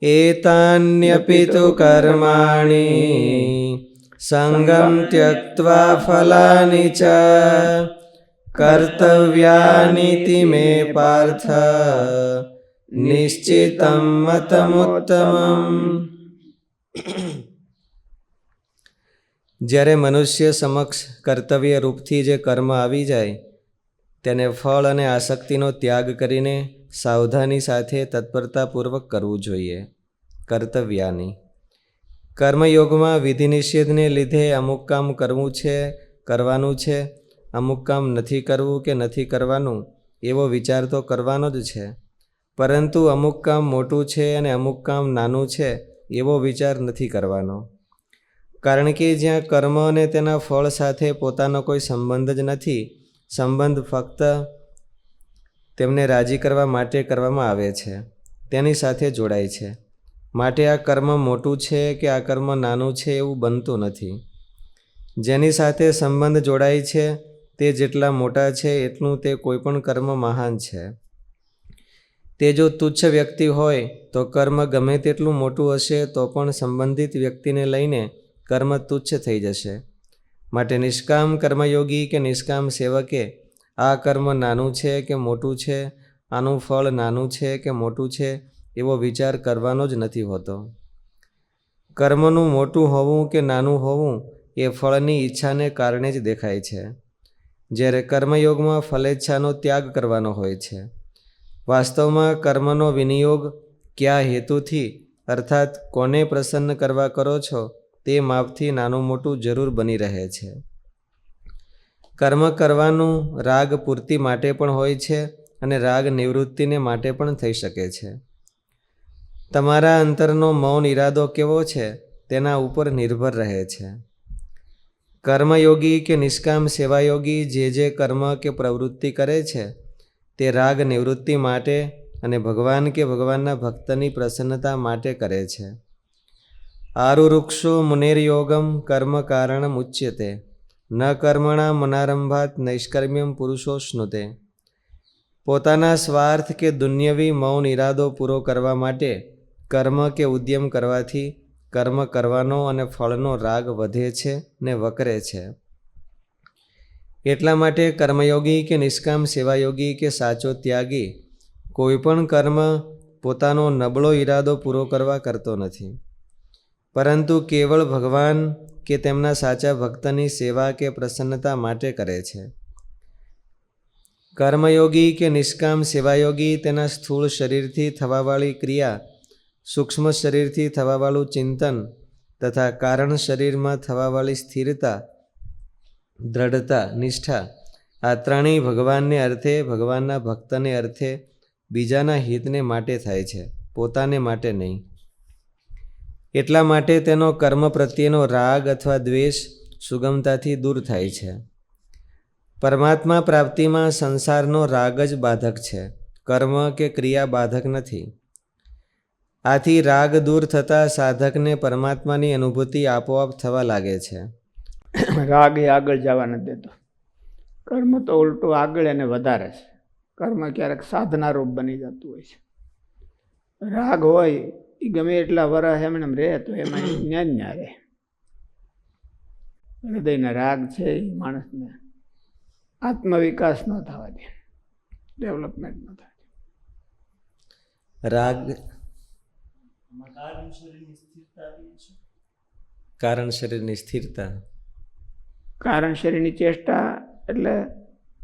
એતાન્યપી તુ કર્માણિ સંગમ ત્યક્ત્વા ફલાનિ ચ કર્તવ્યાનિતિ મે પાર્થ નિશ્ચિતમ મતમુત્તમમ. જ્યારે મનુષ્ય સમક્ષ કર્તવ્ય રૂપથી જે કર્મ આવી જાય તેને ફળ અને આસક્તિનો ત્યાગ કરીને સાવધાની સાથે તત્પરતાપૂર્વક કરવું જોઈએ. કર્તવ્યાની કર્મયોગમાં વિધિ નિષેધને લીધે અમુક કામ કરવું છે, કરવાનું છે, અમુક કામ નથી કરવું કે નથી કરવાનું એવો વિચાર તો કરવાનો જ છે, પરંતુ અમુક કામ મોટું છે અને અમુક કામ નાનું છે એવો વિચાર નથી કરવાનો. કારણ કે જ્યાં કર્મ અને તેના ફળ સાથે પોતાનો કોઈ સંબંધ જ નથી, સંબંધ ફક્ત તેમને રાજી કરવા માટે કરવામાં આવે છે, તેની સાથે જોડાય છે. માટે આ કર્મ મોટું છે કે આ કર્મ નાનું છે એવું બનતું નથી. જેની સાથે સંબંધ જોડાય છે તે જેટલા મોટા છે એટલું તે કોઈપણ કર્મ મહાન છે. તે જો તુચ્છ વ્યક્તિ હોય તો કર્મ ગમે તેટલું મોટું હશે તો પણ સંબંધિત વ્યક્તિને લઈને કર્મ તુચ્છ થઈ જશે. માટે નિષ્કામ કર્મયોગી કે નિષ્કામ સેવકે આ કર્મ નાનું છે કે મોટું છે, આનું ફળ નાનું છે કે મોટું છે એવો વિચાર કરવાનો જ નથી હોતો. કર્મનું મોટું હોવું કે નાનું હોવું એ ફળની ઈચ્છાને કારણે જ દેખાય છે, જ્યારે કર્મયોગમાં ફલેચ્છાનો ત્યાગ કરવાનો હોય છે. વાસ્તવમાં કર્મનો વિનિયોગ કયા હેતુથી અર્થાત કોને પ્રસન્ન કરવા કરો છો તે માપથી નાનું મોટું જરૂર બની રહે છે. કર્મ કરવાનું રાગ પૂર્તિ માટે પણ હોય છે અને રાગ નિવૃત્તિને માટે પણ થઈ શકે છે. તમારા અંતરનો મૌન ઈરાદો કેવો છે તેના ઉપર નિર્ભર રહે છે. કર્મયોગી કે નિષ્કામ સેવાયોગી જે કર્મ કે પ્રવૃત્તિ કરે છે તે રાગ નિવૃત્તિ માટે અને ભગવાન કે ભગવાનના ભક્તની પ્રસન્નતા માટે કરે છે. આરુરુક્ષો મુનેર્યોગમ કર્મ કારણમ ઉચ્યતે ન કર્મણા મનારંભાત નૈષ્કર્મ્યમ પુરુષોશ્નુતે. પોતાના સ્વાર્થ કે દુન્યવી મૌન ઈરાદો પૂરો કરવા માટે કર્મ કે ઉદ્યમ કરવાથી કર્મ કરવાનો અને ફળનો રાગ વધે છે ને વકરે છે. એટલા માટે કર્મયોગી કે નિષ્કામ સેવાયોગી કે સાચો ત્યાગી કોઈ પણ કર્મ પોતાનો નબળો ઈરાદો પૂરો કરવા કરતો નથી, પરંતુ કેવળ ભગવાન કે તેમના સાચા ભક્તની સેવા કે પ્રસન્નતા માટે કરે છે. કર્મયોગી કે નિષ્કામ સેવાયોગી તેના સ્થૂળ શરીરથી થવાવાળી ક્રિયા, સૂક્ષ્મ શરીરથી થવાવાળું ચિંતન તથા કારણ શરીરમાં થવાવાળી સ્થિરતા, દ્રઢતા, નિષ્ઠા આ ત્રણેય ભગવાનને અર્થે, ભગવાનના ભક્તને અર્થે, બીજાના હિતને માટે થાય છે, પોતાને માટે નહીં. એટલા માટે તેનો કર્મ પ્રત્યેનો રાગ અથવા દ્વેષ સુગમતાથી દૂર થાય છે. પરમાત્મા પ્રાપ્તિમાં સંસારનો રાગ જ બાધક છે, કર્મ કે ક્રિયા બાધક નથી. આથી રાગ દૂર થતાં સાધકને પરમાત્માની અનુભૂતિ આપોઆપ થવા લાગે છે. રાગ એ આગળ જવા નથી દેતો, કર્મ તો ઉલટું આગળ એને વધારે છે. કર્મ ક્યારેક સાધનારૂપ બની જતું હોય છે. રાગ હોય એ ગમે એટલા વર્ષ એમને રહે તો એમાં ન્યા રહે. હૃદયના રાગ છે એ માણસને આત્મવિકાસ ન થવા દે, ડેવલપમેન્ટ ન થાય. રાગ કારણ શરીરની સ્થિરતા, કારણ શરીરની ચેષ્ટા એટલે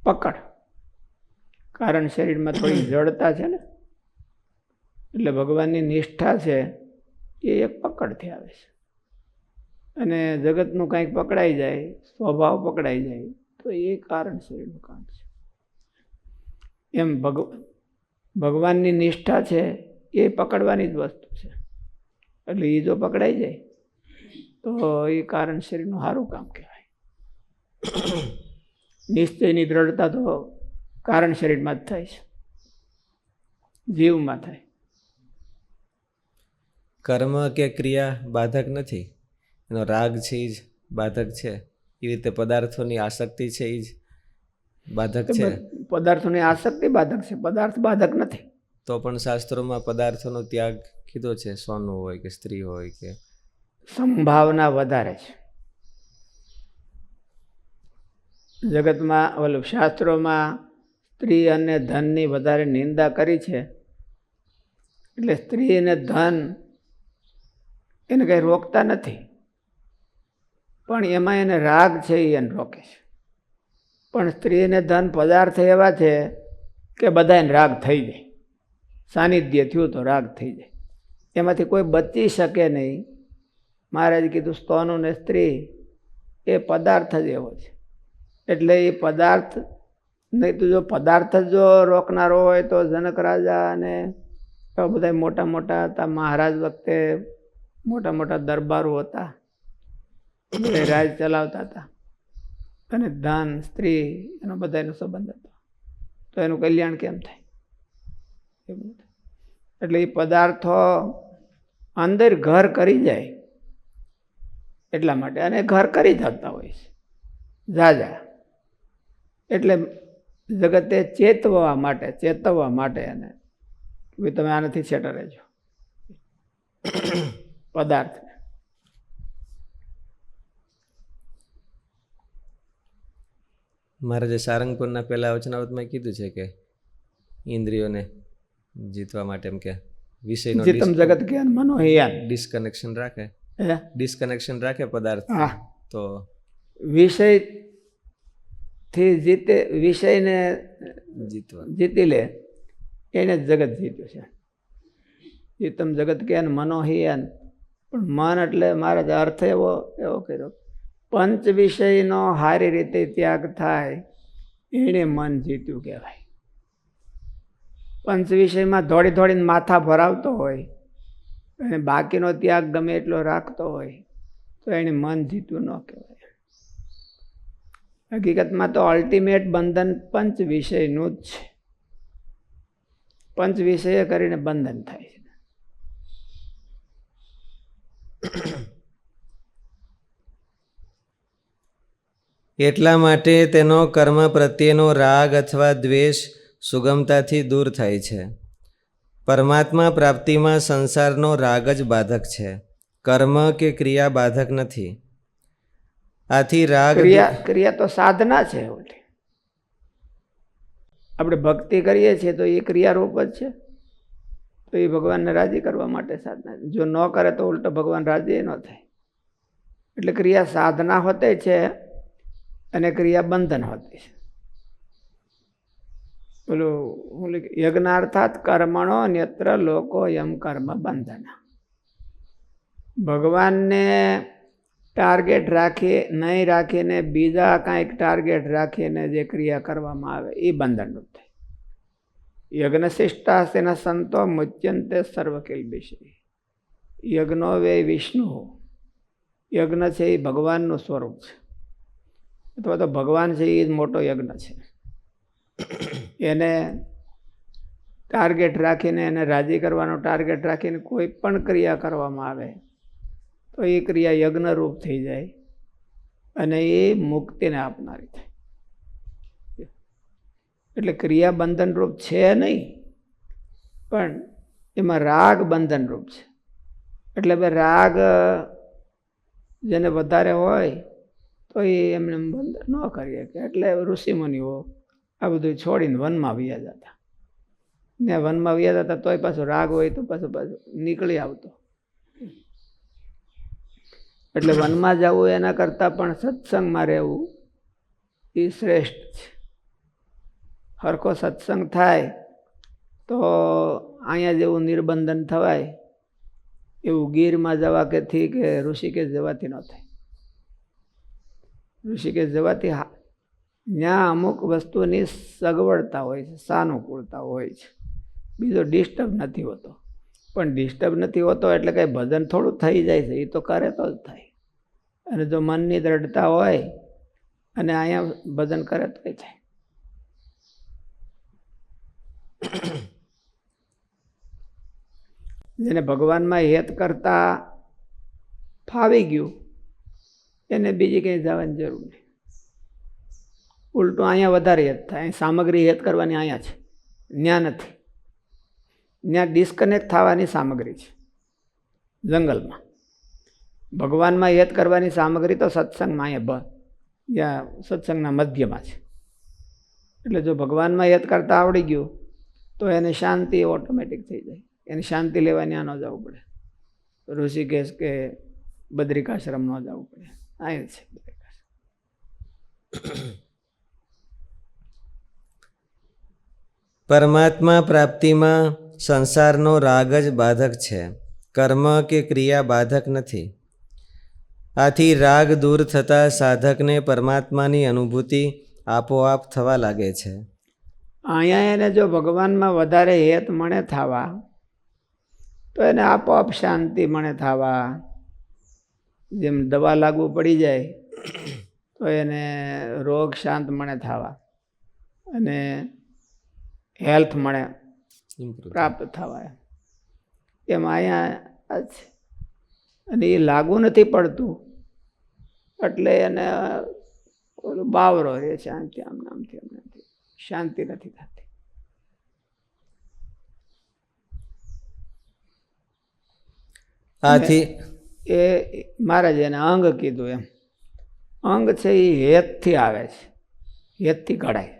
પકડ. કારણ શરીરમાં થોડી જડતા છે ને, એટલે ભગવાનની નિષ્ઠા છે એ એક પકડથી આવે છે. અને જગતનું કાંઈક પકડાઈ જાય, સ્વભાવ પકડાઈ જાય તો એ કારણ શરીરનું કામ છે. એમ ભગવાનની નિષ્ઠા છે એ પકડવાની જ વસ્તુ છે. એટલે એ જો પકડાઈ જાય તો એ કારણ શરીરનું સારું કામ કહેવાય. નિશ્ચયની દ્રઢતા તો કારણ શરીરમાં જ થાય છે, જીવમાં થાય. કર્મ કે ક્રિયા બાધક નથી, એનો રાગ છે એ જ બાધક છે. એવી રીતે પદાર્થોની આસક્તિ છે એ જ બાધક છે. પદાર્થોની આસક્તિ બાધક છે, પદાર્થ બાધક નથી. તો પણ શાસ્ત્રોમાં પદાર્થોનો ત્યાગ કીધો છે, સોનું હોય કે સ્ત્રી હોય કે સંભાવના વધારે છે. જગતમાં ઓલું શાસ્ત્રોમાં સ્ત્રી અને ધનની વધારે નિંદા કરી છે. એટલે સ્ત્રી અને ધન એને કંઈ રોકતા નથી, પણ એમાં એને રાગ છે એ એને રોકે છે. પણ સ્ત્રી અને ધન પદાર્થ એવા છે કે બધાને રાગ થઈ જાય, સાનિધ્ય થયું તો રાગ થઈ જાય, એમાંથી કોઈ બચી શકે નહીં. મહારાજે કીધું સ્તોનું ને સ્ત્રી એ પદાર્થ જ એવો છે. એટલે એ પદાર્થ નહીં તો જો પદાર્થ જો રોકનારો હોય તો જનક રાજા અને બધા મોટા મોટા હતા, મહારાજ વખતે મોટા મોટા દરબારો હતા, એ રાજ ચલાવતા હતા, અને ધન સ્ત્રી એનો બધાનો સંબંધ હતો, તો એનું કલ્યાણ કેમ થાય? એટલે એ પદાર્થો અંદર ઘર કરી જાય એટલા માટે, અને ઘર કરી જતા હોય છે જાજા. એટલે જગતે ચેતવવા માટે એને ભાઈ તમે આનાથી છેટા રહેજો પદાર્થ. મહારાજે સારંગપુરના પહેલા વચનાવતમાં કીધું છે કે ઇન્દ્રિયોને જીતવા માટે એમ કે વિષયનો જીતમ જગત જ્ઞાન મનો હિયાન ડિસ્કનેક્શન રાખે પદાર્થ, હા, તો વિષયથી જીતે, વિષયને જીતી લે એને જ જગત જીત્યું છે. જીતમ જગત જ્ઞાન મનો હિયાન. પણ મન એટલે મહારાજ અર્થ એવો કર્યો, પંચ વિષયનો સારી રીતે ત્યાગ થાય એને મન જીત્યું કહેવાય. પંચ વિષયમાં દોડી દોડીને માથા ભરાવતો હોય અને બાકીનો ત્યાગ ગમે એટલો રાખતો હોય તો એને મન જીત્યું ન કહેવાય. હકીકતમાં તો અલ્ટિમેટ બંધન પંચ વિષયનું જ છે. પંચ વિષય કરીને બંધન થાય છે. એટલા માટે તેનો કર્મ પ્રત્યેનો રાગ અથવા દ્વેષ સુગમતાથી દૂર થાય છે. પરમાત્મા પ્રાપ્તિમાં સંસારનો રાગ જ બાધક છે, કર્મ કે ક્રિયા બાધક નથી. આથી રાગ ક્રિયા તો સાધના છે. આપણે ભક્તિ કરીએ છીએ તો એ ક્રિયારૂપ જ છે, તો એ ભગવાનને રાજી કરવા માટે સાધના. જો ન કરે તો ઉલટો ભગવાન રાજી ન થાય. એટલે ક્રિયા સાધના હોતે છે અને ક્રિયા બંધન હોતી છે. બોલું યજ્ઞાર્થાત કર્મણો નેત્ર લોકો યમ કર્મ બંધન. ભગવાનને ટાર્ગેટ નહીં રાખીને બીજા કાંઈક ટાર્ગેટ રાખીને જે ક્રિયા કરવામાં આવે એ બંધનરૂપ થાય. યજ્ઞ શિષ્ટાસ્તેના સંતો મુચ્યંતે સર્વકિલ્બિષી. યજ્ઞો વે વિષ્ણુ. યજ્ઞ છે એ ભગવાનનું સ્વરૂપ છે, અથવા તો ભગવાન છે એ જ મોટો યજ્ઞ છે. એને ટાર્ગેટ રાખીને, એને રાજી કરવાનો ટાર્ગેટ રાખીને કોઈ પણ ક્રિયા કરવામાં આવે તો એ ક્રિયા યજ્ઞરૂપ થઈ જાય અને એ મુક્તિને આપનારી થાય. એટલે ક્રિયા બંધનરૂપ છે નહીં, પણ એમાં રાગ બંધનરૂપ છે. એટલે રાગ જેને વધારે હોય તો એ એમને બંધન ન કરી શકે. એટલે ઋષિમુનિઓ આ બધું છોડીને વનમાં વ્યા જતા. ને વનમાં વ્યા જતા તોય પાછો રાગ હોય તો પાછું નીકળી આવતો. એટલે વનમાં જવું એના કરતાં પણ સત્સંગમાં રહેવું એ શ્રેષ્ઠ છે. હરખો સત્સંગ થાય તો અહીંયા જેવું નિર્બંધન થવાય એવું ગીરમાં જવા કે ઋષિકેશ જવાથી ન થાય. ઋષિકેશ જવાથી ત્યાં અમુક વસ્તુની સગવડતા હોય છે, સાનુકૂળતા હોય છે, બીજો ડિસ્ટર્બ નથી હોતો. પણ ડિસ્ટર્બ નથી હોતો એટલે કંઈ ભજન થોડું થઈ જાય છે, એ તો કરે તો જ થાય. અને જો મનની દ્રઢતા હોય અને અહીંયા ભજન કરે તો થાય. જેને ભગવાનમાં હેત કરતા ફાવી ગયું એને બીજી કંઈ જવાની જરૂર નહીં. ઉલટું અહીંયા વધારે હેત થાય. સામગ્રી હેત કરવાની અહીંયા છે, ત્યાં નથી. ત્યાં ડિસ્કનેક્ટ થવાની સામગ્રી છે. જંગલમાં. ભગવાનમાં હેત કરવાની સામગ્રી તો સત્સંગમાં અહીંયા સત્સંગના મધ્યમાં છે. એટલે જો ભગવાનમાં હેત કરતાં આવડી ગયું તો એને શાંતિ ઓટોમેટિક થઈ જાય. એને શાંતિ લેવાની આ ન જવું પડે, ઋષિકેશ કે બદ્રિકાશ્રમ ન જવું પડે. અહીં છે પરમાત્મા પ્રાપ્તિમાં સંસારનો રાગ જ બાધક છે, કર્મ કે ક્રિયા બાધક નથી. આથી રાગ દૂર થતાં સાધકને પરમાત્માની અનુભૂતિ આપોઆપ થવા લાગે છે. અહીંયા એને જો ભગવાનમાં વધારે હેત મળે થવા તો એને આપોઆપ શાંતિ મળે થવા. જેમ દવા લાગુ પડી જાય તો એને રોગ શાંત મળે થવા અને હેલ્થ મળે પ્રાપ્ત થવા. એમ અહીંયા છે. અને એ લાગુ નથી પડતું એટલે એને ઓલું બાવરો રહે છે, શાંતિ આમ નામથી આમ નામથી શાંતિ નથી થતી. આથી એ મહારાજ એને અંગ કીધું. એમ અંગ છે એ હેતથી આવે છે, હેતથી ઘડાય,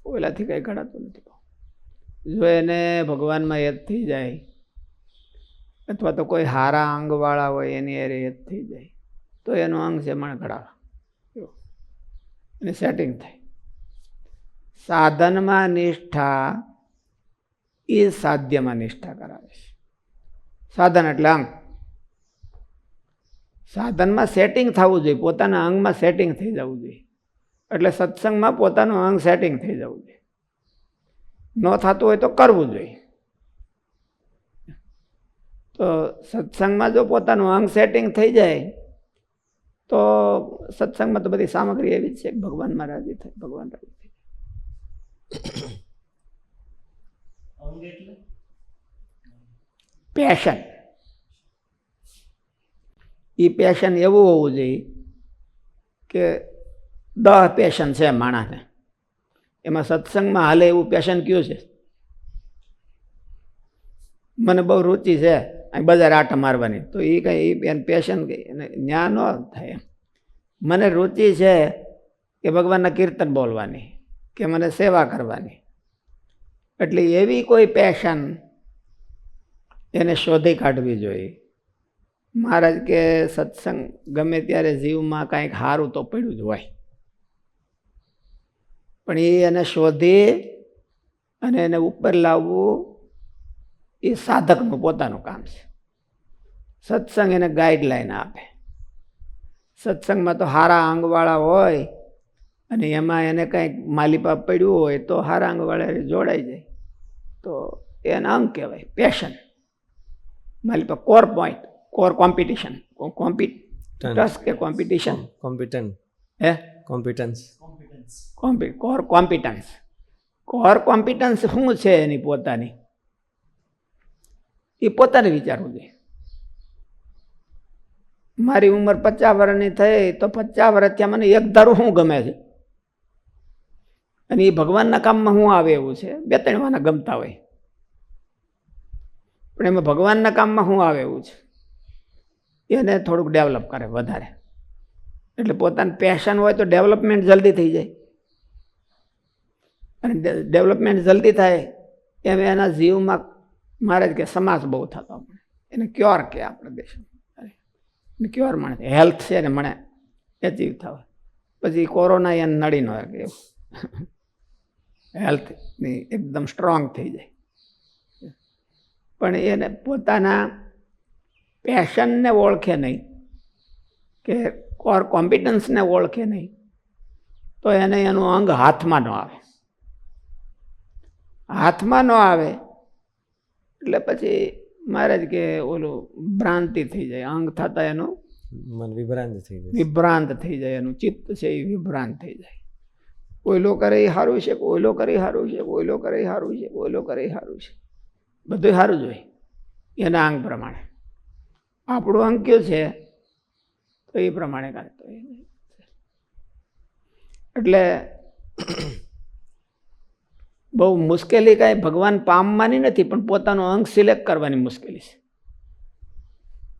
ઓલાથી કંઈ ઘડાતું નથી. જો એને ભગવાનમાં હેત થઈ જાય અથવા તો કોઈ હારા અંગવાળા હોય એની એ હેત થઈ જાય તો એનું અંગ છે મને ઘડાવે, એને સેટિંગ થાય. સાધનમાં નિષ્ઠા એ સાધ્યમાં નિષ્ઠા કરાવે છે. સાધન એટલે અંગ. સાધનમાં સેટિંગ થવું જોઈએ, પોતાના અંગમાં સેટિંગ થઈ જવું જોઈએ. એટલે સત્સંગમાં પોતાનું અંગ સેટિંગ થઈ જવું જોઈએ. ન થતું હોય તો કરવું જોઈએ. તો સત્સંગમાં જો પોતાનું અંગ સેટિંગ થઈ જાય તો સત્સંગમાં તો બધી સામગ્રી એવી જ છે કે ભગવાનમાં રાજી થાય, ભગવાન રાજી થાય. પેશન. એ પેશન એવું હોવું જોઈએ કે 10 પેશન છે માણસને, એમાં સત્સંગમાં હાલે એવું પેશન કયું છે? મને બહુ રુચિ છે બજાર આટા મારવાની, તો એ કંઈ એને પેશન ન્યા ન થાય. એમ મને રુચિ છે કે ભગવાનના કીર્તન બોલવાની કે મને સેવા કરવાની, એટલે એવી કોઈ પેશન એને શોધી કાઢવી જોઈએ. મહારાજ કે સત્સંગ ગમે ત્યારે જીવમાં કાંઈક સારું તો પડ્યું જ હોય, પણ એને શોધી અને એને ઉપર લાવવું એ સાધકનું પોતાનું કામ છે. સત્સંગ એને ગાઈડલાઈન આપે. સત્સંગમાં તો સારા અંગવાળા હોય અને એમાં એને કંઈક માલિપા પડ્યું હોય તો સારા અંગવાળા જોડાઈ જાય તો એના અંગ કહેવાય, પેશન. માલિપા કોર પોઈન્ટ, કોર કોમ્પિટિશન, કોમ્પિટસ કે કોમ્પિટિશન, કોમ્પિટન્ટ, હે competence, core competence. Core competence શું છે એની પોતાની, એ પોતાને વિચારવું જોઈએ. મારી ઉંમર 50 વર્ષની થઈ તો 50 વર્ષ ત્યાં મને એક ધારું શું ગમે છે અને એ ભગવાનના કામમાં શું આવે એવું છે. 2-3 વાના ગમતા હોય પણ એમાં ભગવાનના કામમાં શું આવે એવું છે એને થોડુંક ડેવલપ કરે વધારે. એટલે પોતાનું પેશન હોય તો ડેવલપમેન્ટ જલ્દી થઈ જાય અને ડેવલપમેન્ટ જલ્દી થાય એમ એના જીવમાં મહારાજ કે સમાસ બહુ થતો મળે. એને ક્યોર કે આપણા દેશમાં ક્યોર મળે, હેલ્થ છે ને મને એચીવ થવા. પછી કોરોના એને નડી ન કે એવું હેલ્થની એકદમ સ્ટ્રોંગ થઈ જાય. પણ એને પોતાના પેશનને ઓળખે નહીં કે કોર કોમ્પિટન્સને ઓળખે નહીં તો એને એનું અંગ હાથમાં ન આવે. હાથમાં ન આવે એટલે પછી મહારાજ કે ઓલું ભ્રાંતિ થઈ જાય, અંગ થતા એનું મન વિભ્રાંત થઈ જાય, વિભ્રાંત થઈ જાય, એનું ચિત્ત છે એ વિભ્રાંત થઈ જાય. કોઈલો કરે એ સારું છે, કોઈલો કરે સારું છે, કોઈલો કરે સારું છે, કોઈલો કરે સારું છે, બધું સારું જ હોય એના અંગ પ્રમાણે. આપણું અંગ કયું છે તો એ પ્રમાણે કરતો હોય. એટલે બહુ મુશ્કેલી કાંઈ ભગવાન પામવાની નથી, પણ પોતાનું અંગ સિલેક્ટ કરવાની મુશ્કેલી છે.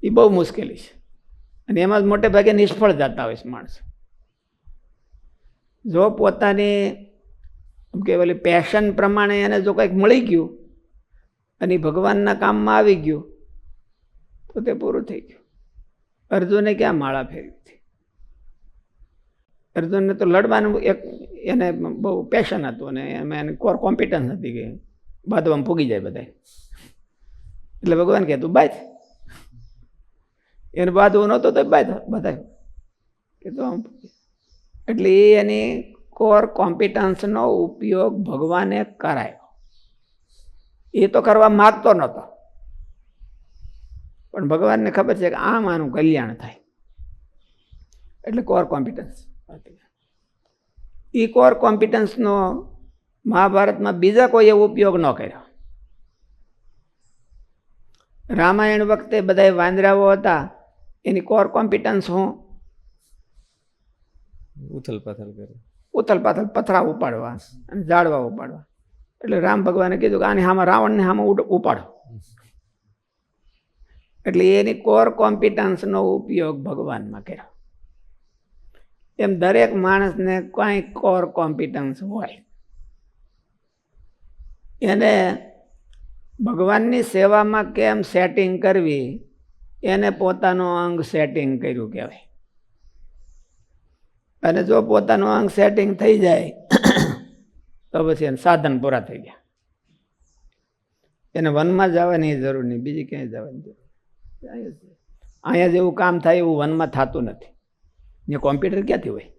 એ બહુ મુશ્કેલી છે અને એમાં જ મોટે ભાગે નિષ્ફળ જતા હોય છે માણસ. જો પોતાની એમ કે ઓલી પેશન પ્રમાણે એને જો કંઈક મળી ગયું અને ઈ ભગવાનના કામમાં આવી ગયું તો તે પૂરું થઈ ગયું. અર્જુને ક્યાં માળા ફેરવી હતી? અર્જુનને તો લડવાનું એક એને બહુ પેશન હતું અને એમાં એની કોર કોમ્પિટન્સ હતી કે બાદવામાં ફૂગી જાય બધા. એટલે ભગવાન કહે તું બાય એને બાંધવું નહોતું તો બાય બધા કે તો આમ. એટલે એ એની કોર કોમ્પિટન્સનો ઉપયોગ ભગવાને કરાયો. એ તો કરવા માગતો નહોતો પણ ભગવાનને ખબર છે કે આમ આનું કલ્યાણ થાય એટલે કોર કોમ્પિટન્સ. એ કોર કોમ્પિટન્સનો મહાભારતમાં બીજા કોઈએ ઉપયોગ ન કર્યો. રામાયણ વખતે બધા વાંદરાઓ હતા એની કોર કોમ્પિટન્સ હું ઉથલ પાથલ કરે, ઉથલ પાથલ પથરા ઉપાડવા અને ઝાડવા ઉપાડવા. એટલે રામ ભગવાને કીધું કે આની સામે રાવણને સામે ઉપાડો. એટલે એની કોર કોમ્પિટન્સનો ઉપયોગ ભગવાનમાં કર્યો. એમ દરેક માણસને કાંઈ કોર કોમ્પિટન્સ હોય. એને ભગવાનની સેવામાં કેમ સેટિંગ કરવી એને પોતાનું અંગ સેટિંગ કર્યું કહેવાય. અને જો પોતાનું અંગ સેટિંગ થઈ જાય તો પછી એને સાધન પૂરા થઈ ગયા. એને વનમાં જવાની જરૂર નહીં, બીજી ક્યાંય જવાની જરૂર. અહીંયા જેવું કામ થાય એવું વનમાં થતું નથી. ને કોમ્પ્યુટર ક્યાંથી હોય?